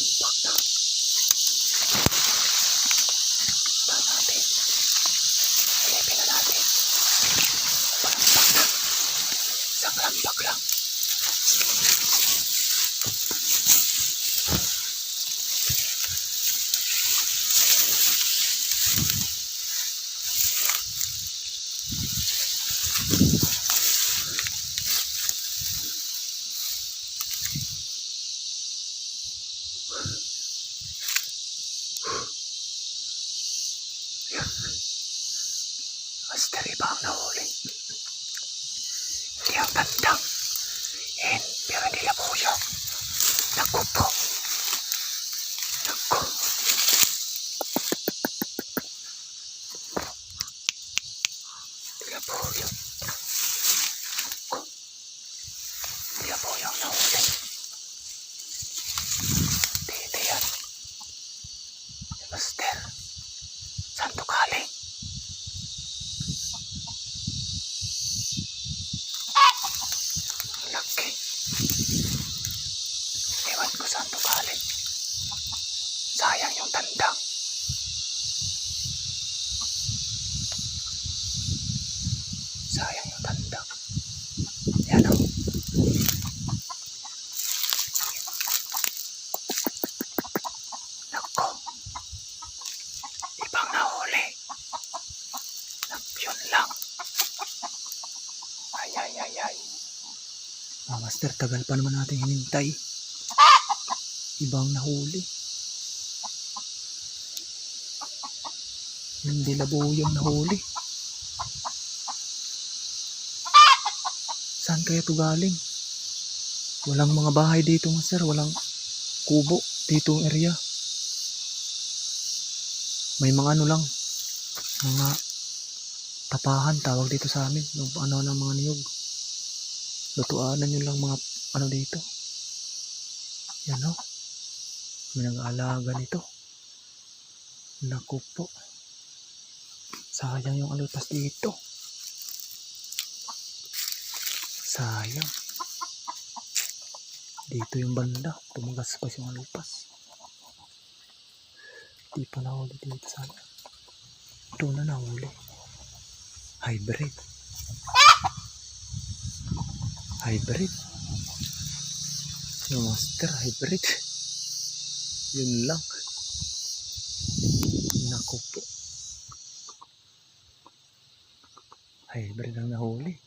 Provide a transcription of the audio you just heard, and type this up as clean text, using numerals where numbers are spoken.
lampak na. Ba natin. Silipin na natin. Palampak na. Isang lampak lang. Master, iba ang nahuli. Hindi ang tandang. Pero hindi labuyo. Naku po. Naku. Hindi labuyo. Naku. Hindi labuyo ang nahuli. Dito yan. Master. Saan to galing? Laki. Ewan ko saan to galing. Sayang yung tandang. Sayang yung tandang. Yan o. Nako. Ibang nahuli. Yun lang. Ay. Master, tagal pa naman natin hinintay. Ibang nahuli. Hindi labuyong nahuli. Saan kaya ito galing? Walang mga bahay dito, master. Walang kubo dito ang area. May mga ano lang. Mga tapahan tawag dito sa amin. Ano ng mga niyog. Lutuanan yun lang mga ano dito. Yan o. May nag-aalaga nito. Naku po. Sayang yung alupas dito. Sayang. Dito yung banda. Tumagaspas yung alupas. Di pa nahuli dito sana. Ito na nahuli. Hybrid. Yung master hybrid. Yun lang. Naku po. Hybrid ang nahuli.